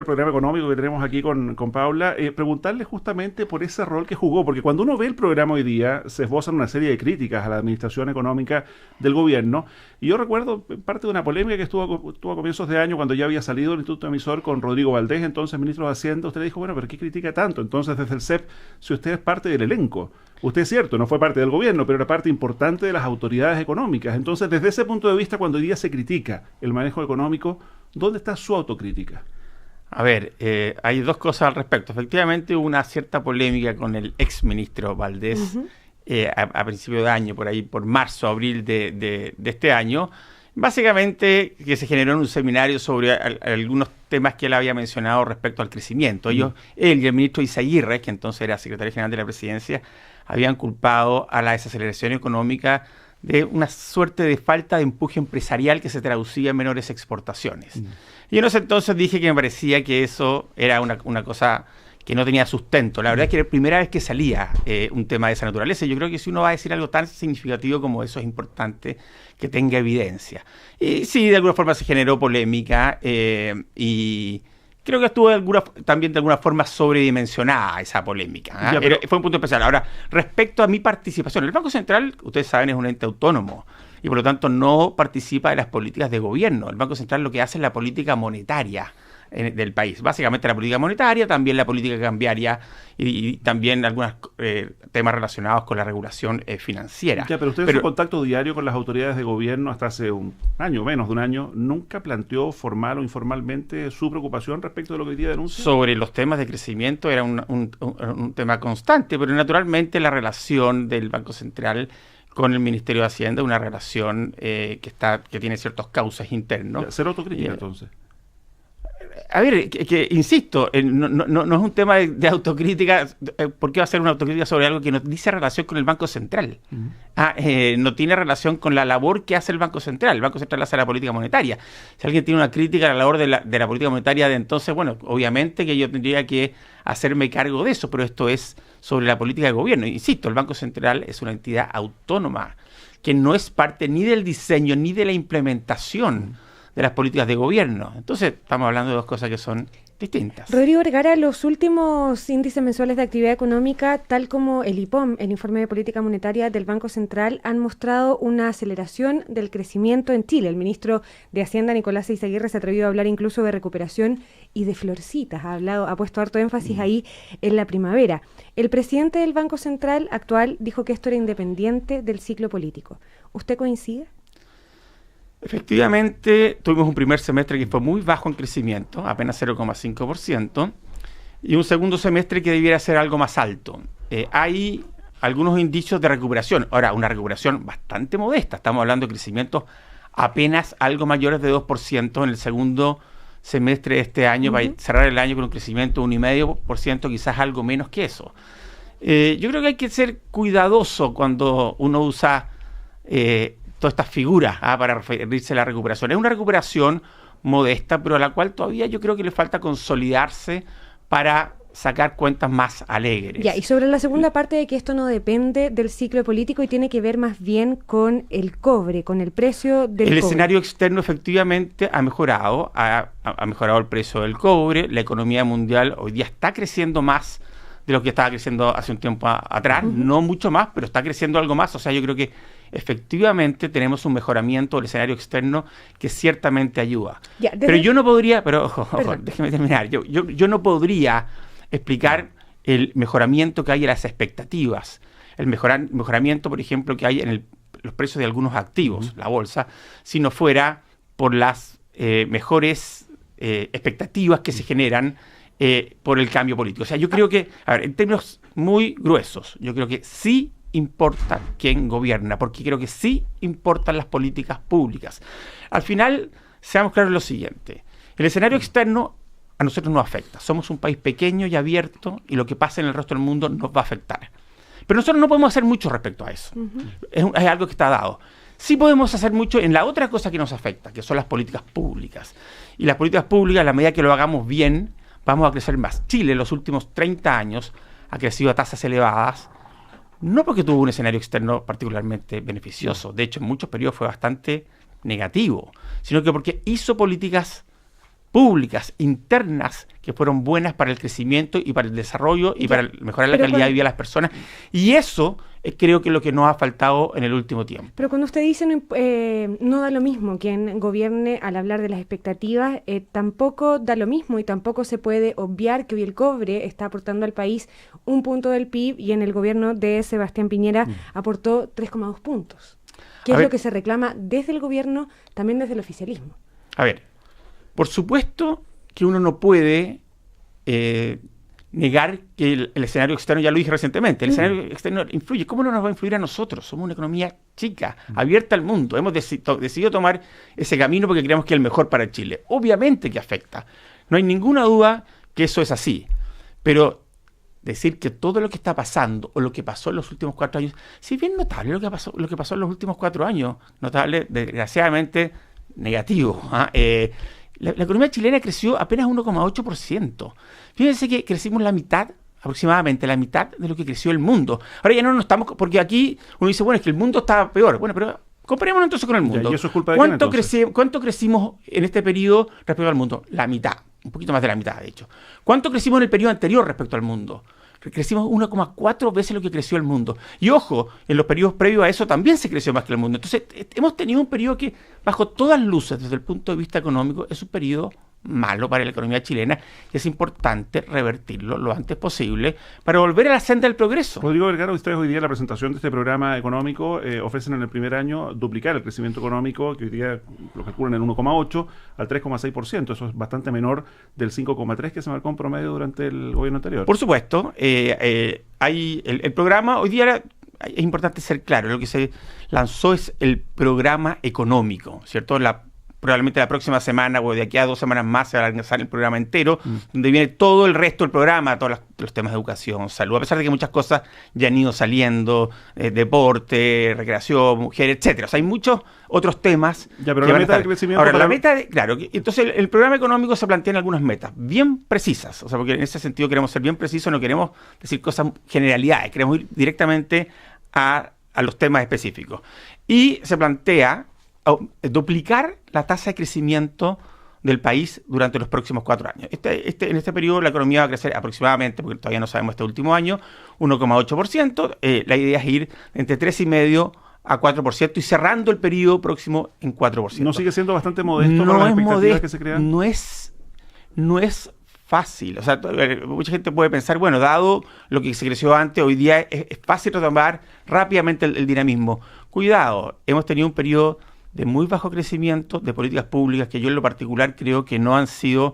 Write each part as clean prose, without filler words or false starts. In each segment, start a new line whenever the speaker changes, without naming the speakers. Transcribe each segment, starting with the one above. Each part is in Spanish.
programa económico que tenemos aquí con Paula, preguntarle justamente por ese rol que jugó, porque cuando uno ve el programa hoy día, se esbozan una serie de críticas a la administración económica del gobierno, y yo recuerdo parte de una polémica que estuvo a comienzos de año, cuando ya había salido el Instituto Emisor con Rodrigo Valdés, entonces ministro de Hacienda. Usted dijo, bueno, pero ¿qué critica tanto? Entonces, desde el CEP, si usted es parte del elenco, usted es cierto, no fue parte del gobierno, pero era parte importante de las autoridades económicas. Entonces, desde ese punto de vista, cuando hoy día se critica el manejo económico, ¿dónde está su autocrítica?
A ver, hay dos cosas al respecto. Efectivamente, hubo una cierta polémica con el ex ministro Valdés a principio de año, por ahí, por marzo, abril de este año. Básicamente, que se generó en un seminario sobre algunos temas que él había mencionado respecto al crecimiento. Él y el ministro Izaguirre, que entonces era secretario general de la presidencia, habían culpado a la desaceleración económica de una suerte de falta de empuje empresarial que se traducía en menores exportaciones. Y en ese entonces dije que me parecía que eso era una cosa que no tenía sustento. La verdad es que era la primera vez que salía un tema de esa naturaleza. Yo creo que si uno va a decir algo tan significativo como eso, es importante que tenga evidencia. Y sí, de alguna forma se generó polémica y creo que estuvo también de alguna forma sobredimensionada esa polémica.
Ya, pero
fue un punto especial. Ahora, respecto a mi participación, el Banco Central, ustedes saben, es un ente autónomo y por lo tanto no participa de las políticas de gobierno. El Banco Central lo que hace es la política monetaria del país. Básicamente la política monetaria, también la política cambiaria y también algunos temas relacionados con la regulación financiera.
Ya, pero usted en su contacto diario con las autoridades de gobierno hasta hace un año, menos de un año, ¿nunca planteó formal o informalmente su preocupación respecto de lo que hoy día denuncia?
Sobre los temas de crecimiento era un tema constante, pero naturalmente la relación del Banco Central con el Ministerio de Hacienda, una relación que tiene ciertos cauces internos.
Ya, ¿ser autocrítica entonces?
A ver, insisto, no es un tema de autocrítica. ¿Por qué va a ser una autocrítica sobre algo que no dice relación con el Banco Central? No tiene relación con la labor que hace el Banco Central. El Banco Central hace la política monetaria. Si alguien tiene una crítica a la labor de la política monetaria de entonces, bueno, obviamente que yo tendría que hacerme cargo de eso, pero esto es sobre la política de gobierno. Insisto, el Banco Central es una entidad autónoma que no es parte ni del diseño ni de la implementación de las políticas de gobierno. Entonces, estamos hablando de dos cosas que son distintas.
Rodrigo Vergara, los últimos índices mensuales de actividad económica, tal como el IPOM, el Informe de Política Monetaria del Banco Central, han mostrado una aceleración del crecimiento en Chile. El ministro de Hacienda, Nicolás Izaguirre, se atrevió a hablar incluso de recuperación y de florcitas. Ha puesto harto énfasis ahí en la primavera. El presidente del Banco Central actual dijo que esto era independiente del ciclo político. ¿Usted coincide?
Efectivamente, tuvimos un primer semestre que fue muy bajo en crecimiento, apenas 0,5%, y un segundo semestre que debiera ser algo más alto. Hay algunos indicios de recuperación. Ahora, una recuperación bastante modesta. Estamos hablando de crecimientos apenas algo mayores de 2% en el segundo semestre de este año, para cerrar el año con un crecimiento de 1,5%, quizás algo menos que eso. Yo creo que hay que ser cuidadoso cuando uno usa todas estas figuras para referirse a la recuperación. Es una recuperación modesta, pero a la cual todavía yo creo que le falta consolidarse para sacar cuentas más alegres.
Ya, y sobre la segunda parte de que esto no depende del ciclo político y tiene que ver más bien con el cobre, con el precio del cobre.
El escenario externo efectivamente ha mejorado el precio del cobre. La economía mundial hoy día está creciendo más de lo que estaba creciendo hace un tiempo atrás, no mucho más, pero está creciendo algo más. O sea, yo creo que efectivamente tenemos un mejoramiento del escenario externo que ciertamente ayuda. Ya, pero yo no podría, ojo, déjeme terminar, yo no podría explicar el mejoramiento que hay en las expectativas, el mejoramiento, por ejemplo, que hay en los precios de algunos activos, la bolsa, si no fuera por las mejores expectativas que se generan por el cambio político. O sea, yo creo que, a ver, en términos muy gruesos, yo creo que sí importa quién gobierna, porque creo que sí importan las políticas públicas. Al final, seamos claros en lo siguiente, el escenario externo a nosotros nos afecta. Somos un país pequeño y abierto y lo que pasa en el resto del mundo nos va a afectar. Pero nosotros no podemos hacer mucho respecto a eso. Es algo que está dado. Sí podemos hacer mucho en la otra cosa que nos afecta, que son las políticas públicas. Y las políticas públicas, a la medida que lo hagamos bien, vamos a crecer más. Chile en los últimos 30 años ha crecido a tasas elevadas, no porque tuvo un escenario externo particularmente beneficioso, de hecho en muchos periodos fue bastante negativo, sino que porque hizo políticas públicas, internas, que fueron buenas para el crecimiento y para el desarrollo y para mejorar la calidad de vida de las personas. Y eso creo que es lo que nos ha faltado en el último tiempo.
Pero cuando usted dice no da lo mismo quien gobierne al hablar de las expectativas, tampoco da lo mismo y tampoco se puede obviar que hoy el cobre está aportando al país 1 punto del PIB y en el gobierno de Sebastián Piñera aportó 3,2 puntos. ¿Qué es lo que se reclama desde el gobierno, también desde el oficialismo?
A ver, por supuesto que uno no puede negar que el escenario externo, ya lo dije recientemente, el escenario externo influye. ¿Cómo no nos va a influir a nosotros? Somos una economía chica, abierta al mundo. Hemos decidido tomar ese camino porque creemos que es el mejor para Chile. Obviamente que afecta. No hay ninguna duda que eso es así. Pero decir que todo lo que está pasando o lo que pasó en los últimos 4 años, si bien notable lo que pasó en los últimos 4 años, notable, desgraciadamente negativo. La economía chilena creció apenas 1,8%. Fíjense que crecimos aproximadamente la mitad de lo que creció el mundo. Ahora ya no nos estamos, porque aquí uno dice, bueno, es que el mundo está peor. Bueno, pero comparémonos entonces con el mundo.
¿Y eso es culpa de quién, entonces?
¿Cuánto crecimos en este periodo respecto al mundo? La mitad, un poquito más de la mitad, de hecho. ¿Cuánto crecimos en el periodo anterior respecto al mundo? Crecimos 1,4 veces lo que creció el mundo. Y ojo, en los periodos previos a eso también se creció más que el mundo. Entonces, hemos tenido un periodo que, bajo todas luces, desde el punto de vista económico, es un periodo malo para la economía chilena y es importante revertirlo lo antes posible para volver a la senda del progreso.
Rodrigo Vergara, ustedes hoy día en la presentación de este programa económico ofrecen en el primer año duplicar el crecimiento económico, que hoy día lo calculan en 1,8 al 3,6%. Eso es bastante menor del 5,3 que se marcó en promedio durante el gobierno anterior.
Por supuesto, hay el programa, hoy día es importante ser claro, lo que se lanzó es el programa económico, ¿cierto? Probablemente la próxima semana o de aquí a 2 semanas más se va a lanzar el programa entero, donde viene todo el resto del programa, todos los temas de educación, salud, a pesar de que muchas cosas ya han ido saliendo, deporte, recreación, mujer, etcétera. O sea, hay muchos otros temas.
Ya, pero la meta de crecimiento...
Ahora, entonces el programa económico se plantea en algunas metas bien precisas, o sea, porque en ese sentido queremos ser bien precisos, no queremos decir cosas, generalidades, queremos ir directamente a los temas específicos. Y se plantea duplicar la tasa de crecimiento del país durante los próximos 4 años. En este periodo la economía va a crecer aproximadamente, porque todavía no sabemos este último año, 1,8%. La idea es ir entre 3,5% a 4% y cerrando el periodo próximo en 4%.
¿No sigue siendo bastante modesto para las expectativas que se crean?
No es fácil. O sea, mucha gente puede pensar, bueno, dado lo que se creció antes, hoy día es fácil retomar rápidamente el dinamismo. Cuidado, hemos tenido un periodo de muy bajo crecimiento, de políticas públicas que yo en lo particular creo que no han sido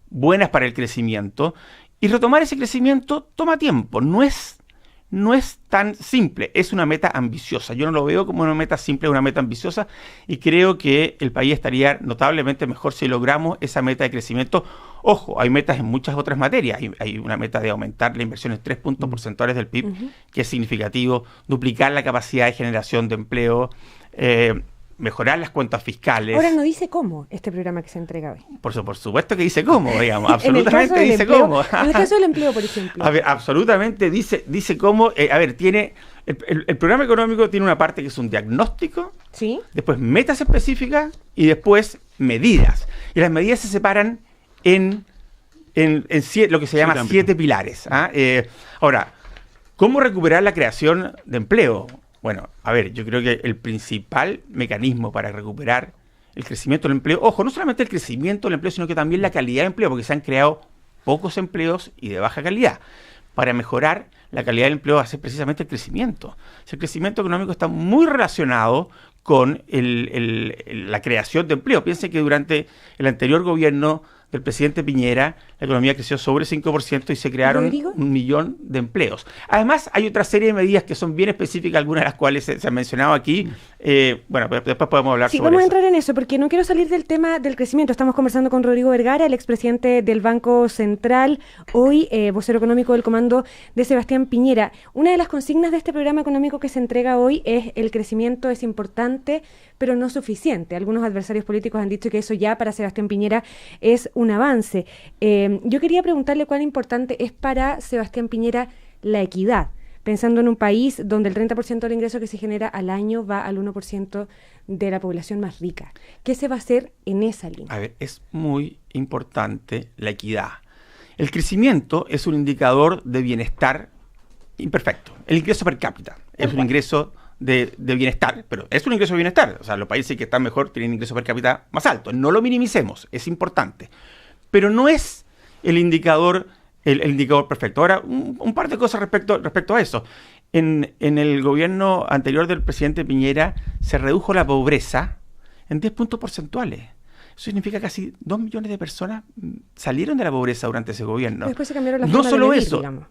buenas para el crecimiento, y retomar ese crecimiento toma tiempo, no es tan simple, es una meta ambiciosa. Yo no lo veo como una meta simple, es una meta ambiciosa, y creo que el país estaría notablemente mejor si logramos esa meta de crecimiento. Ojo, hay metas en muchas otras materias, hay una meta de aumentar la inversión en 3 puntos porcentuales del PIB, que es significativo, duplicar la capacidad de generación de empleo, mejorar las cuentas fiscales.
Ahora no dice cómo este programa que se entrega hoy.
Por supuesto que dice cómo, digamos, absolutamente dice cómo.
En el caso del empleo, por ejemplo.
A ver, absolutamente dice cómo. A ver, tiene el programa económico tiene una parte que es un diagnóstico,
¿sí? Después
metas específicas y después medidas. Y las medidas se separan en lo que se llama 7 pilares. Ahora, ¿cómo recuperar la creación de empleo? Bueno, a ver, yo creo que el principal mecanismo para recuperar el crecimiento del empleo, ojo, no solamente el crecimiento del empleo, sino que también la calidad de empleo, porque se han creado pocos empleos y de baja calidad. Para mejorar la calidad del empleo hace precisamente el crecimiento. El crecimiento económico está muy relacionado con la creación de empleo. Piensen que durante el anterior gobierno del presidente Piñera, la economía creció sobre 5% y se crearon 1 millón de empleos. Además, hay otra serie de medidas que son bien específicas, algunas de las cuales se han mencionado aquí. Bueno, pero después podemos hablar sobre eso. Sí,
vamos a entrar en eso, porque no quiero salir del tema del crecimiento. Estamos conversando con Rodrigo Vergara, el expresidente del Banco Central, hoy vocero económico del comando de Sebastián Piñera. Una de las consignas de este programa económico que se entrega hoy es: el crecimiento es importante, pero no suficiente. Algunos adversarios políticos han dicho que eso ya para Sebastián Piñera es un avance. Yo quería preguntarle cuán importante es para Sebastián Piñera la equidad, pensando en un país donde el 30% del ingreso que se genera al año va al 1% de la población más rica. ¿Qué se va a hacer en esa línea?
A ver, es muy importante la equidad. El crecimiento es un indicador de bienestar imperfecto. El ingreso per cápita es un ingreso de bienestar, pero es un ingreso de bienestar. O sea, los países que están mejor tienen ingreso per cápita más alto. No lo minimicemos, es importante. Pero no es el indicador perfecto. Ahora, un par de cosas respecto a eso. En el gobierno anterior del presidente Piñera se redujo la pobreza en 10 puntos porcentuales. Eso significa que casi 2 millones de personas salieron de la pobreza durante ese gobierno.
Después se cambiaron las formas
de medir,
eso. Digamos.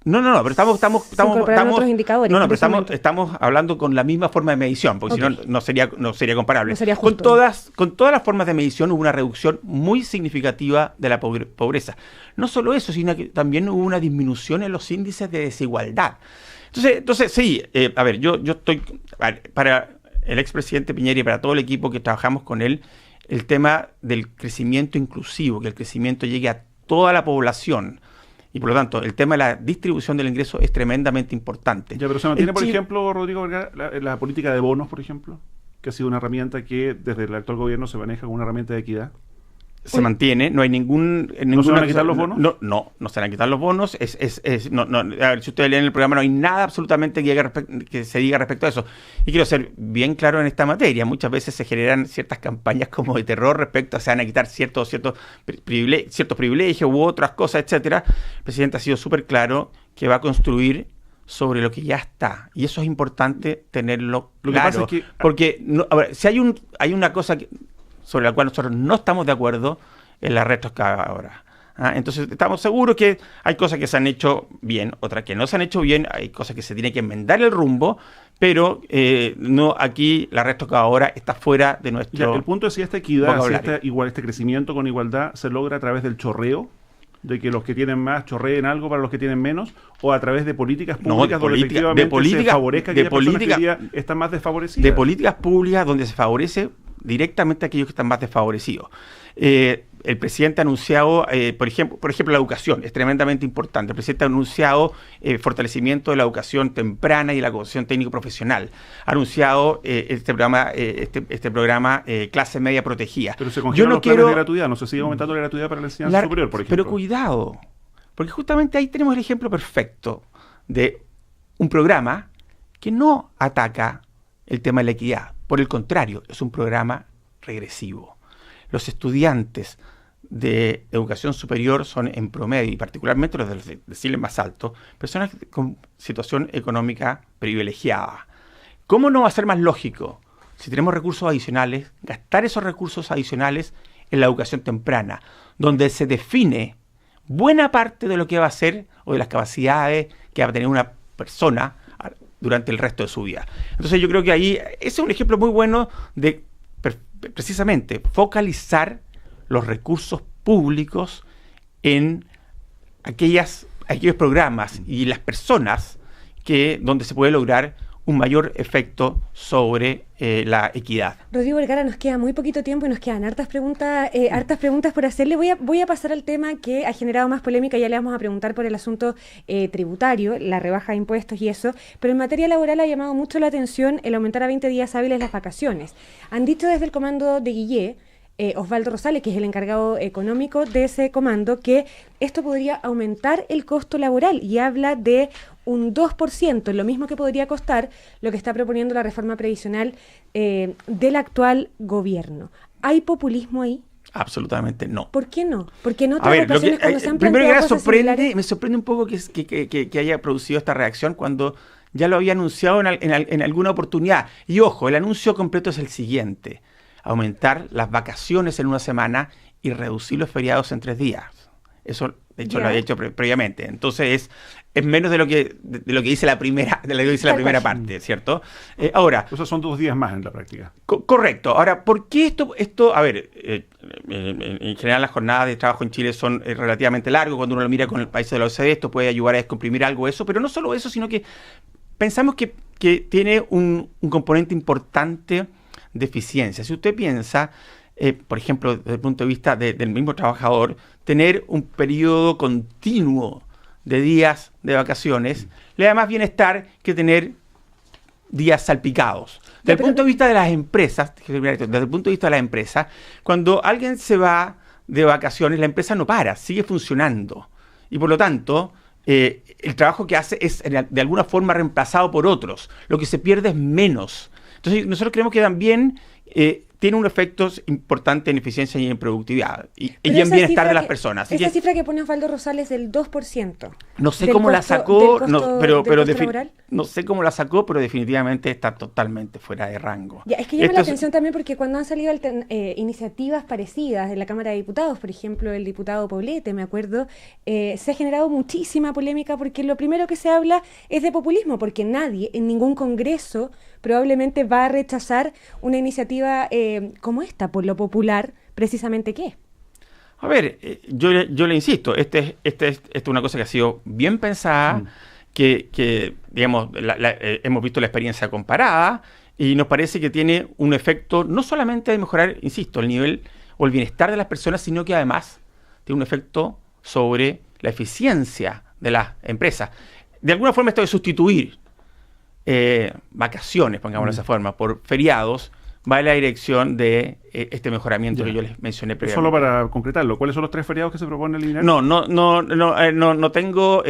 No, pero estamos
otros indicadores.
Pero estamos hablando con la misma forma de medición, porque si no, no sería comparable.
No sería justo.
Con todas las formas de medición hubo una reducción muy significativa de la pobreza. No solo eso, sino que también hubo una disminución en los índices de desigualdad. Entonces sí, a ver, yo estoy, para el expresidente Piñera y para todo el equipo que trabajamos con él, el tema del crecimiento inclusivo, que el crecimiento llegue a toda la población. Y por lo tanto, el tema de la distribución del ingreso es tremendamente importante.
Ya, pero se mantiene, por ejemplo, Rodrigo Vergara, la política de bonos, por ejemplo, que ha sido una herramienta que desde el actual gobierno se maneja como una herramienta de equidad.
Se mantiene, no hay ningún...
¿No se van a quitar los bonos?
No se van a quitar los bonos. A ver, si ustedes leen el programa, no hay nada absolutamente que se diga respecto a eso. Y quiero ser bien claro en esta materia. Muchas veces se generan ciertas campañas como de terror respecto a se van a quitar ciertos privilegios u otras cosas, etcétera. El presidente ha sido súper claro que va a construir sobre lo que ya está. Y eso es importante tenerlo claro.
Lo que pasa es que...
Porque, a ver, si hay una cosa sobre la cual nosotros no estamos de acuerdo en la retroexcavadora. Entonces estamos seguros que hay cosas que se han hecho bien, otras que no se han hecho bien, hay cosas que se tiene que enmendar el rumbo, pero no, aquí la retroexcavadora está fuera de nuestro...
El punto es si esta equidad, este crecimiento con igualdad se logra a través del chorreo, de que los que tienen más chorreen algo para los que tienen menos, o a través de políticas públicas donde efectivamente se favorezca a aquellas personas que hoy día están más desfavorecidas.
De políticas públicas donde se favorece directamente a aquellos que están más desfavorecidos. El presidente ha anunciado, por ejemplo, la educación, es tremendamente importante. El presidente ha anunciado fortalecimiento de la educación temprana y la educación técnico-profesional. Ha anunciado este programa Clase Media Protegida.
Pero se congelan los planes de gratuidad, no se sigue aumentando la gratuidad para la enseñanza superior, por ejemplo.
Pero cuidado, porque justamente ahí tenemos el ejemplo perfecto de un programa que no ataca el tema de la equidad. Por el contrario, es un programa regresivo. Los estudiantes de educación superior son en promedio, y particularmente los de deciles más altos, personas con situación económica privilegiada. ¿Cómo no va a ser más lógico, si tenemos recursos adicionales, gastar esos recursos adicionales en la educación temprana, donde se define buena parte de lo que va a ser o de las capacidades que va a tener una persona durante el resto de su vida? Entonces yo creo que ahí ese es un ejemplo muy bueno de precisamente focalizar los recursos públicos en aquellos programas y las personas donde se puede lograr un mayor efecto sobre la equidad.
Rodrigo Vergara, nos queda muy poquito tiempo y nos quedan hartas preguntas por hacerle. Voy a pasar al tema que ha generado más polémica. Ya le vamos a preguntar por el asunto tributario, la rebaja de impuestos y eso, pero en materia laboral ha llamado mucho la atención el aumentar a 20 días hábiles las vacaciones. Han dicho desde el comando de Guillé, Osvaldo Rosales, que es el encargado económico de ese comando, que esto podría aumentar el costo laboral y habla de un 2%, lo mismo que podría costar lo que está proponiendo la reforma previsional del actual gobierno. ¿Hay populismo ahí?
Absolutamente no.
¿Por qué no? Porque en otras ocasiones cuando se han
primero
planteado cosas similares...
me sorprende un poco que haya producido esta reacción cuando ya lo había anunciado en alguna oportunidad. Y ojo, el anuncio completo es el siguiente: aumentar las vacaciones en una semana y reducir los feriados en 3 días. Eso, de hecho, lo había hecho previamente. Entonces, es menos de lo que dice la primera parte, ¿cierto? Ahora...
Esos son 2 días más en la práctica.
Correcto. Ahora, ¿por qué esto? A ver, en general las jornadas de trabajo en Chile son relativamente largas. Cuando uno lo mira con el país de la OCDE, esto puede ayudar a descomprimir algo de eso. Pero no solo eso, sino que pensamos que tiene un componente importante de eficiencia. Si usted piensa, por ejemplo, desde el punto de vista del mismo trabajador, tener un periodo continuo de días de vacaciones le da más bienestar que tener días salpicados. Desde el punto de vista de las empresas, desde el punto de vista de las empresas, cuando alguien se va de vacaciones, la empresa no para, sigue funcionando. Y por lo tanto, el trabajo que hace es de alguna forma reemplazado por otros. Lo que se pierde es menos. Entonces, nosotros creemos que también tiene un efecto importante en eficiencia y en productividad y en bienestar de las personas.
Esa cifra que pone Osvaldo Rosales del 2%.
No sé cómo la sacó, no sé cómo la sacó, pero definitivamente está totalmente fuera de rango.
Ya, es que llama la atención también porque cuando han salido iniciativas parecidas en la Cámara de Diputados, por ejemplo, el diputado Poblete, me acuerdo, se ha generado muchísima polémica porque lo primero que se habla es de populismo, porque nadie en ningún congreso probablemente va a rechazar una iniciativa como esta, por lo popular, precisamente ¿qué?
A ver, yo le insisto, esta es una cosa que ha sido bien pensada, que digamos, hemos visto la experiencia comparada y nos parece que tiene un efecto no solamente de mejorar, insisto, el nivel o el bienestar de las personas, sino que además tiene un efecto sobre la eficiencia de las empresas. De alguna forma esto de sustituir vacaciones, pongámoslo de esa forma, por feriados, va en la dirección de este mejoramiento que yo les mencioné previamente.
Solo para concretarlo, ¿cuáles son los 3 feriados que se propone eliminar?
No tenemos,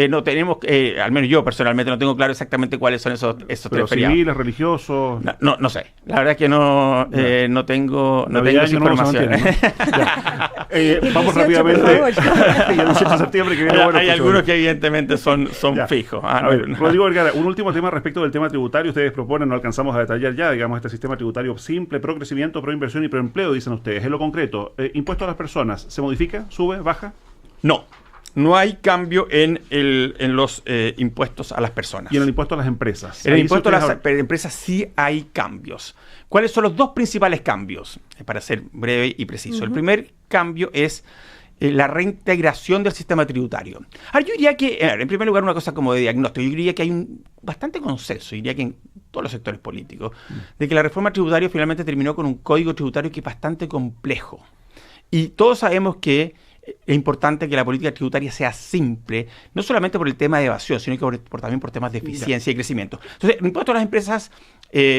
al menos yo personalmente no tengo claro exactamente cuáles son esos 3 feriados.
¿Civiles, religiosos?
No sé, la verdad es que no tengo esa información.
Vamos rápidamente. Y el 18 de septiembre que viene,
hay algunos que evidentemente son fijos.
A ver, Rodrigo Vergara, un último tema respecto del tema tributario. Ustedes proponen, no alcanzamos a detallar ya, digamos, este sistema tributario simple, pro crecimiento, pro inversión y pro empleo, dicen ustedes. En lo concreto, impuesto a las personas, ¿se modifica? ¿Sube? ¿Baja?
No hay cambio en los impuestos a las personas.
¿Y en el impuesto a las empresas?
En el impuesto a las empresas sí hay cambios. ¿Cuáles son los 2 principales cambios? Para ser breve y preciso. El primer cambio es la reintegración del sistema tributario. Ahora, yo diría que, en primer lugar, una cosa como de diagnóstico, yo diría que hay un bastante consenso, diría que en todos los sectores políticos, de que la reforma tributaria finalmente terminó con un código tributario que es bastante complejo. Y todos sabemos que es importante que la política tributaria sea simple, no solamente por el tema de evasión, sino que también por temas de eficiencia y crecimiento. Entonces, el impuesto a las empresas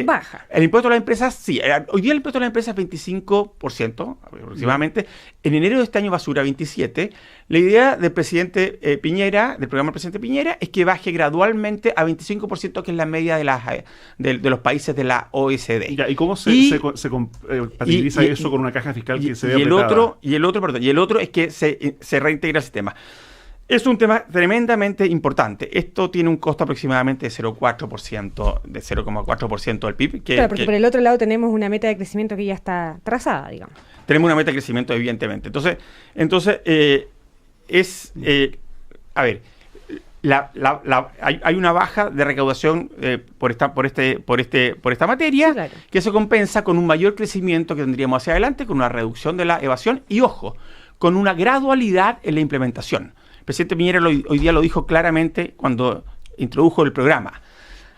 baja. El impuesto a las empresas, sí. Hoy día el impuesto a las empresas es 25% aproximadamente. En enero de este año va a subir a 27%. La idea del presidente Piñera, del programa del presidente Piñera, es que baje gradualmente a 25%, que es la media de los países de la OECD.
¿Y cómo se compatibiliza eso con una caja fiscal que se ve apretada?
Y el otro es que se reintegra el sistema. Es un tema tremendamente importante. Esto tiene un costo aproximadamente de 0,4% del PIB.
Claro, porque por el otro lado tenemos una meta de crecimiento que ya está trazada, digamos.
Tenemos una meta de crecimiento, evidentemente. Entonces hay una baja de recaudación por esta materia, sí, claro, que se compensa con un mayor crecimiento que tendríamos hacia adelante, con una reducción de la evasión y, ojo, con una gradualidad en la implementación. El presidente Piñera hoy día lo dijo claramente cuando introdujo el programa.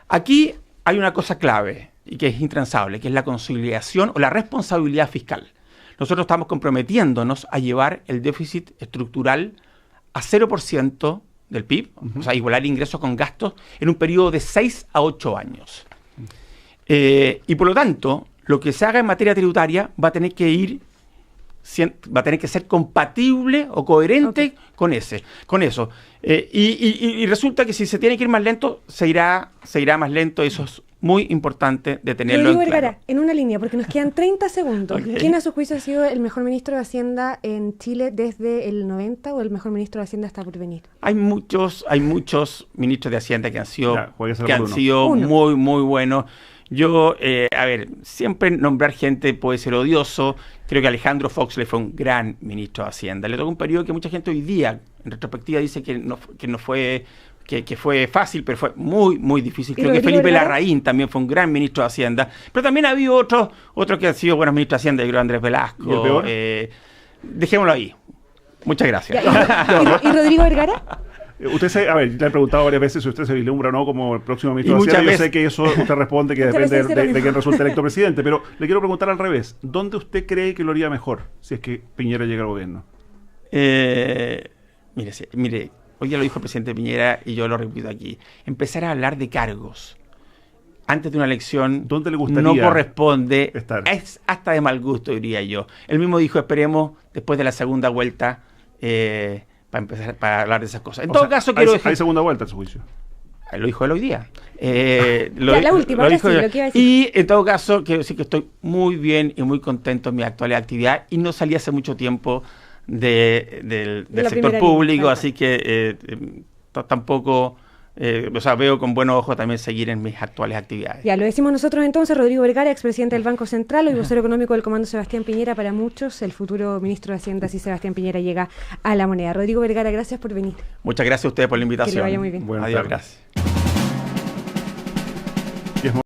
Aquí hay una cosa clave y que es intransable, que es la conciliación o la responsabilidad fiscal. Nosotros estamos comprometiéndonos a llevar el déficit estructural a 0% del PIB, o sea, igualar ingresos con gastos en un periodo de 6 a 8 años. Y por lo tanto, lo que se haga en materia tributaria va a tener que ser compatible o coherente con eso. Y resulta que si se tiene que ir más lento, se irá más lento. Eso es muy importante de tenerlo en claro.
En una línea, porque nos quedan 30 segundos. Okay. ¿Quién a su juicio ha sido el mejor ministro de Hacienda en Chile desde el 90 o el mejor ministro de Hacienda está por venir?
Hay muchos ministros de Hacienda que han sido muy, muy buenos. Yo, siempre nombrar gente puede ser odioso. Creo que Alejandro Foxley fue un gran ministro de Hacienda. Le tocó un periodo que mucha gente hoy día, en retrospectiva, dice que fue fácil, pero fue muy, muy difícil. Creo que Felipe Larraín también fue un gran ministro de Hacienda. Pero también ha habido otros que han sido buenos ministros de Hacienda. Yo creo Andrés Velasco.
¿Y el peor?
Dejémoslo ahí. Muchas gracias.
¿Y Rodrigo Vergara?
Usted le he preguntado varias veces si usted se vislumbra o no como el próximo ministro de Hacienda. Yo sé que eso usted responde que depende de quién resulte electo presidente, pero le quiero preguntar al revés. ¿Dónde usted cree que lo haría mejor si es que Piñera llega al gobierno?
Mire, hoy ya lo dijo el presidente Piñera y yo lo repito aquí, empezar a hablar de cargos antes de una elección
¿dónde le gustaría
no corresponde,
estar?
Es hasta de mal gusto, diría yo. Él mismo dijo, esperemos después de la segunda vuelta para empezar para hablar de esas cosas. En todo caso, quiero
hay segunda vuelta en su juicio.
Lo dijo él hoy día.
La última, ahora sí, lo que iba a decir.
Y en todo caso, quiero decir que estoy muy bien y muy contento en mi actual actividad y no salí hace mucho tiempo del sector público, línea, así que tampoco... veo con buenos ojos también seguir en mis actuales actividades.
Ya, lo decimos nosotros entonces, Rodrigo Vergara, expresidente del Banco Central, hoy vocero económico del Comando Sebastián Piñera, para muchos, el futuro ministro de Hacienda, si Sebastián Piñera llega a la Moneda. Rodrigo Vergara, gracias por venir.
Muchas gracias a ustedes por la invitación.
Que le vaya muy bien.
Adiós, gracias.